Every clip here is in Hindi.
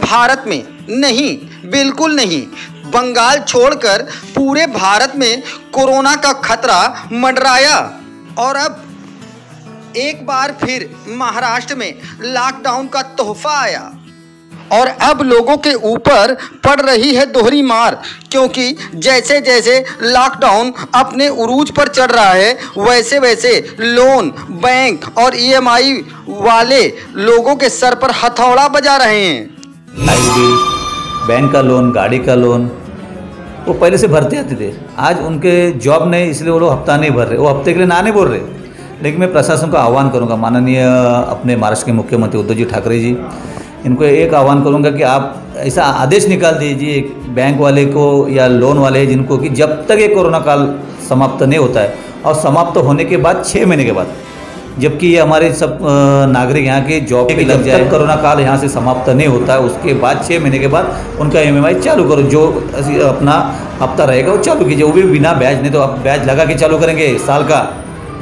भारत में नहीं, बिल्कुल नहीं। बंगाल छोड़कर पूरे भारत में कोरोना का खतरा मंडराया और अब एक बार फिर महाराष्ट्र में लॉकडाउन का तोहफा आया और अब लोगों के ऊपर पड़ रही है दोहरी मार, क्योंकि जैसे जैसे लॉकडाउन अपने उरूज पर चढ़ रहा है वैसे वैसे लोन, बैंक और ईएमआई वाले लोगों के सर पर हथौड़ा बजा रहे हैं। बैंक का लोन, गाड़ी का लोन वो पहले से भरते आते थे। आज उनके जॉब नहीं, इसलिए वो लोग हफ्ता नहीं भर रहे, वो हफ्ते के लिए ना नहीं बोल रहे। लेकिन मैं प्रशासन का आह्वान करूंगा, माननीय अपने महाराष्ट्र के मुख्यमंत्री उद्धव जी ठाकरे जी, इनको एक आह्वान करूंगा कि आप ऐसा आदेश निकाल दीजिए बैंक वाले को या लोन वाले जिनको, कि जब तक ये कोरोना काल समाप्त नहीं होता है और समाप्त होने के बाद 6 महीने के बाद, जबकि ये हमारे सब नागरिक यहाँ के जॉब पे लग जाए, कोरोना काल यहाँ से समाप्त नहीं होता है उसके बाद 6 महीने के बाद उनका ईएमआई चालू करो, जो अपना हफ्ता रहेगा वो चालू कीजिए, वो भी बिना ब्याज। नहीं तो आप ब्याज लगा के चालू करेंगे साल का,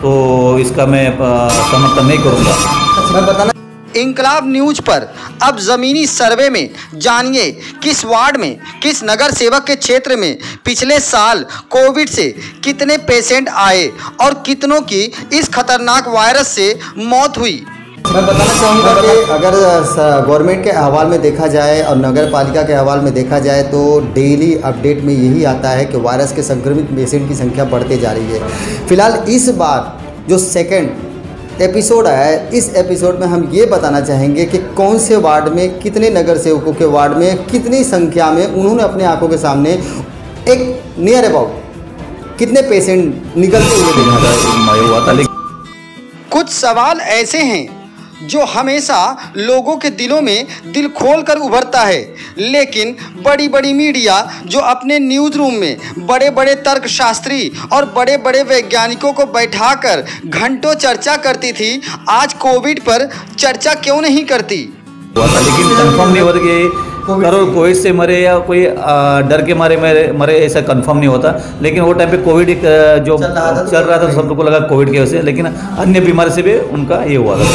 तो इसका मैं समर्थन नहीं करूँगा। मैं बताना इंकलाब न्यूज पर अब ज़मीनी सर्वे में जानिए किस वार्ड में, किस नगर सेवक के क्षेत्र में पिछले साल कोविड से कितने पेशेंट आए और कितनों की इस खतरनाक वायरस से मौत हुई। मैं बताना चाहूँगा कि अगर गवर्नमेंट के अहवाल में देखा जाए और नगर पालिका के अहवाल में देखा जाए तो डेली अपडेट में यही आता है कि वायरस के संक्रमित पेशेंट की संख्या बढ़ते जा रही है। फिलहाल इस बार जो सेकेंड एपिसोड आया है, इस एपिसोड में हम ये बताना चाहेंगे कि कौन से वार्ड में, कितने नगर सेवकों के वार्ड में, कितनी संख्या में उन्होंने अपने आंखों के सामने एक नियर अबाउट कितने पेशेंट निकलते हुए देखा। कुछ सवाल ऐसे हैं जो हमेशा लोगों के दिलों में दिल खोल कर उभरता है, लेकिन बड़ी बड़ी मीडिया जो अपने न्यूज़ रूम में बड़े बड़े तर्कशास्त्री और बड़े बड़े वैज्ञानिकों को बैठाकर घंटों चर्चा करती थी, आज कोविड पर चर्चा क्यों नहीं करती। लेकिन कंफर्म नहीं होता कि कोविड से मरे या कोई डर के मारे मरे, ऐसा कंफर्म नहीं होता। लेकिन वो टाइम पे कोविड जो चल रहा था तो सब लोग को लगा कोविड की वजह से, लेकिन अन्य बीमारी से भी उनका ये हुआ था।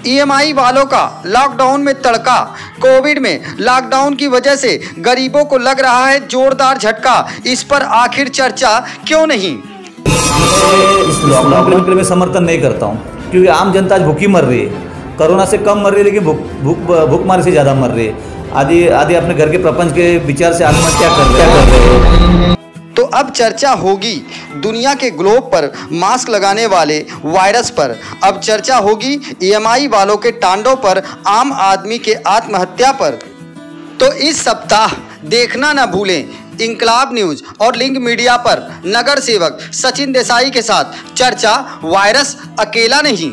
ईएमआई वालों का लॉकडाउन में तड़का, कोविड में लॉकडाउन की वजह से गरीबों को लग रहा है जोरदार झटका, इस पर आखिर चर्चा क्यों नहीं। इस लॉकडाउन के लिए मैं समर्थन नहीं करता हूँ, क्योंकि आम जनता आज भूखी मर रही है, कोरोना से कम मर रही है लेकिन भूखमारी से ज़्यादा मर रही है। आदि अपने घर के प्रपंच के विचार से आत्महत्या कर रहे हैं। तो अब चर्चा होगी दुनिया के ग्लोब पर मास्क लगाने वाले वायरस पर, अब चर्चा होगी ईएमआई वालों के तांडव पर, आम आदमी के आत्महत्या पर। तो इस सप्ताह देखना न भूलें इंकलाब न्यूज और लिंक मीडिया पर नगर सेवक सचिन देसाई के साथ चर्चा, वायरस अकेला नहीं।